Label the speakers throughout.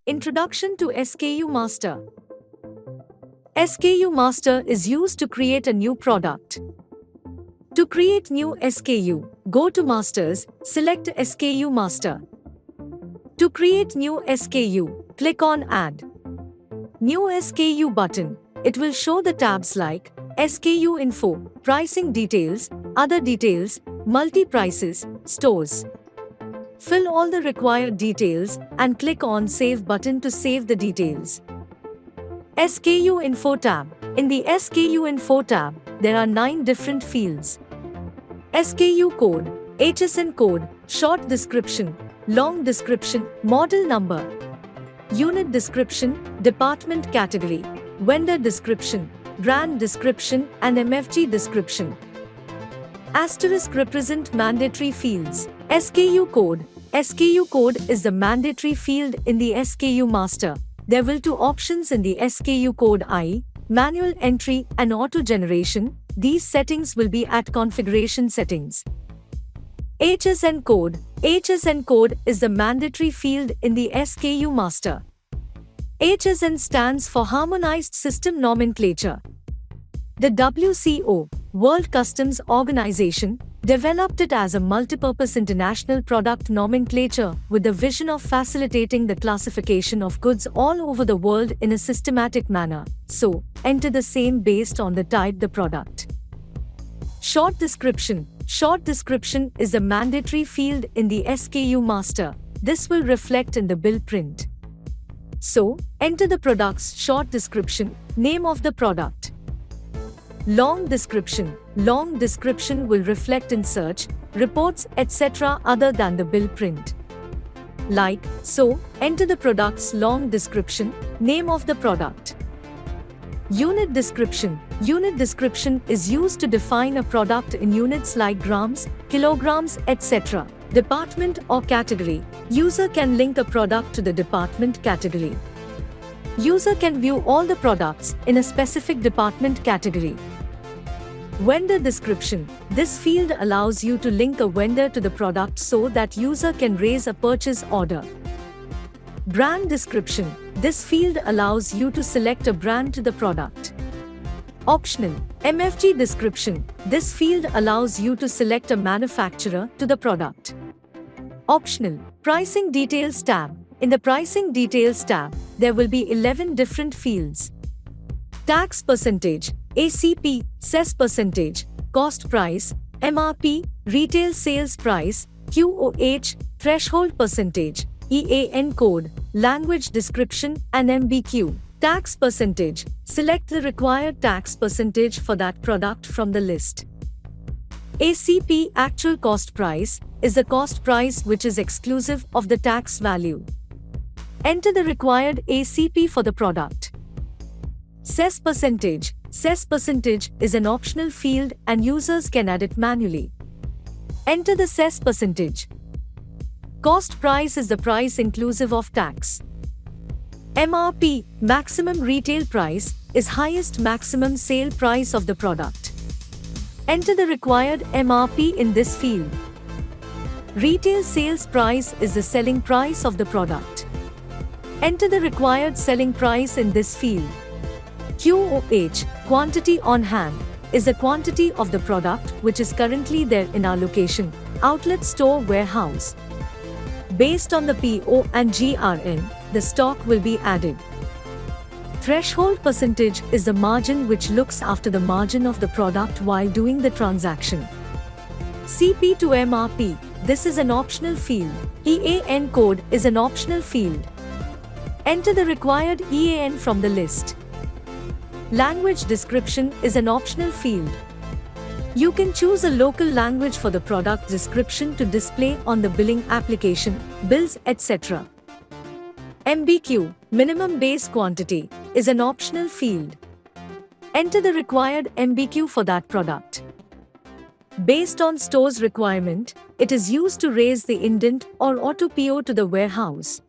Speaker 1: Introduction to SKU Master. SKU Master is used to create a new product. To create new SKU, go to Masters, select SKU Master. To create new SKU, click on Add New SKU button. It will show the tabs like SKU Info, Pricing Details, Other Details, Multi-Prices, Stores. Fill all the required details and click on Save button to save the details. SKU Info tab. In the SKU Info tab, there are 9 different fields. SKU code, HSN code, short description, long description, model number, unit description, department category, vendor description, brand description, and MFG description. Asterisk represent mandatory fields. SKU code. SKU code is the mandatory field in the SKU Master. There will 2 options in the SKU code, i.e., manual entry and auto generation. These settings will be at configuration settings. HSN code. HSN code is the mandatory field in the SKU Master. HSN stands for Harmonized System Nomenclature. The WCO, World Customs Organization, developed it as a multipurpose international product nomenclature with the vision of facilitating the classification of goods all over the world in a systematic manner. So, enter the same based on the type the product. Short description. Short description is a mandatory field in the SKU Master. This will reflect in the bill print. So, enter the product's short description, name of the product. Long description. Long description will reflect in search, reports, etc. other than the bill print. Like so, enter the product's long description, name of the product. Unit description. Unit description is used to define a product in units like grams, kilograms, etc. Department or category. User can link a product to the department category. User can view all the products in a specific department category. Vendor description. This field allows you to link a vendor to the product so that user can raise a purchase order. Brand description. This field allows you to select a brand to the product. Optional. MFG description. This field allows you to select a manufacturer to the product. Optional. Pricing Details tab. In the Pricing Details tab, there will be 11 different fields. Tax percentage, ACP, cess percentage, cost price, MRP, retail sales price, QOH, threshold percentage, EAN code, language description, and MBQ. Tax percentage. Select the required tax percentage for that product from the list. ACP, actual cost price, is the cost price which is exclusive of the tax value. Enter the required ACP for the product. Cess percentage. Cess percentage is an optional field and users can add it manually. Enter the cess percentage. Cost price is the price inclusive of tax. MRP, maximum retail price, is highest maximum sale price of the product. Enter the required MRP in this field. Retail sales price is the selling price of the product. Enter the required selling price in this field. QOH, quantity on hand, is the quantity of the product which is currently there in our location, outlet, store, warehouse. Based on the PO and GRN, the stock will be added. Threshold percentage is the margin which looks after the margin of the product while doing the transaction. CP to MRP, this is an optional field. EAN code is an optional field. Enter the required EAN from the list. Language description is an optional field. You can choose a local language for the product description to display on the billing application, bills, etc. MBQ, minimum base quantity, is an optional field. Enter the required MBQ for that product. Based on store's requirement, it is used to raise the indent or auto PO to the warehouse.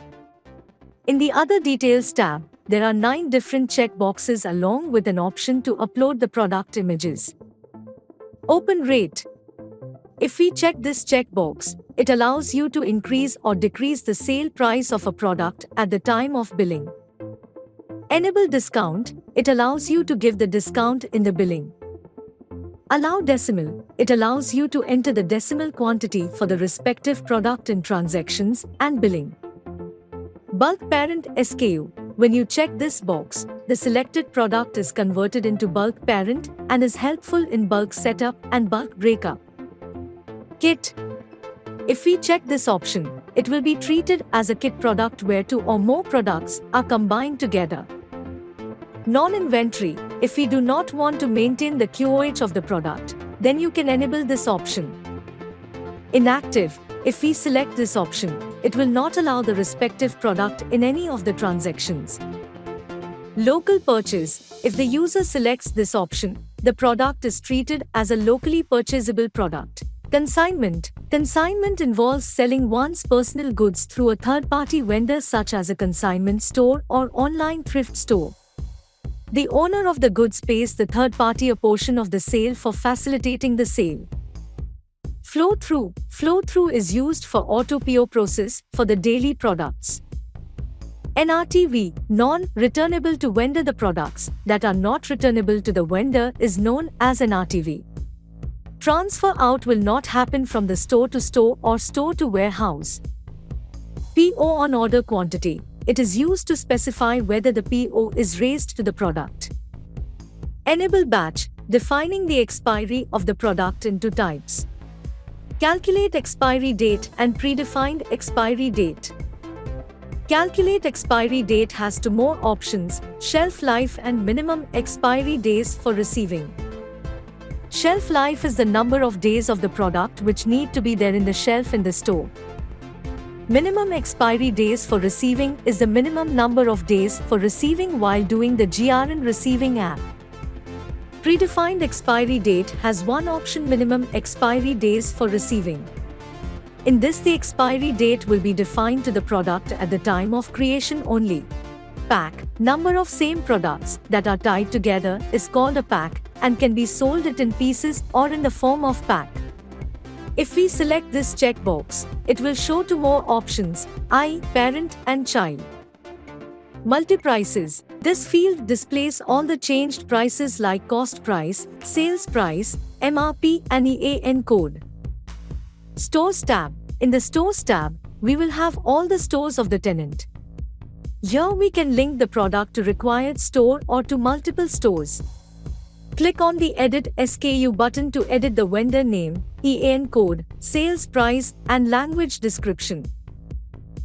Speaker 1: In the Other Details tab, there are 9 different checkboxes along with an option to upload the product images. Open rate. If we check this checkbox, it allows you to increase or decrease the sale price of a product at the time of billing. Enable discount. It allows you to give the discount in the billing. Allow decimal. It allows you to enter the decimal quantity for the respective product in transactions and billing. Bulk parent SKU. When you check this box, the selected product is converted into bulk parent and is helpful in bulk setup and bulk breakup. Kit. If we check this option, it will be treated as a kit product where two or more products are combined together. Non-inventory. If we do not want to maintain the QOH of the product, then you can enable this option. Inactive. If we select this option, it will not allow the respective product in any of the transactions. Local purchase. If the user selects this option, the product is treated as a locally purchasable product. Consignment. Consignment involves selling one's personal goods through a third-party vendor such as a consignment store or online thrift store. The owner of the goods pays the third party a portion of the sale for facilitating the sale. Flow-through. Flow-through is used for auto PO process for the daily products. NRTV, non-returnable to vendor. The products that are not returnable to the vendor is known as NRTV. Transfer out will not happen from the store to store or store to warehouse. PO on order quantity. It is used to specify whether the PO is raised to the product. Enable batch, defining the expiry of the product into types. Calculate expiry date and predefined expiry date. Calculate expiry date has two more options: shelf life and minimum expiry days for receiving. Shelf life is the number of days of the product which need to be there in the shelf in the store. Minimum expiry days for receiving is the minimum number of days for receiving while doing the GRN receiving app. Predefined expiry date has one option: minimum expiry days for receiving. In this, the expiry date will be defined to the product at the time of creation only. Pack. Number of same products that are tied together is called a pack and can be sold it in pieces or in the form of pack. If we select this checkbox, it will show two more options: I, parent and child. Multi-prices. This field displays all the changed prices like cost price, sales price, MRP and EAN code. Stores tab. In the Stores tab, we will have all the stores of the tenant. Here we can link the product to required store or to multiple stores. Click on the Edit SKU button to edit the vendor name, EAN code, sales price, and language description.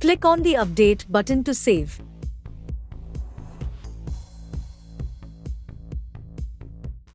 Speaker 1: Click on the Update button to save.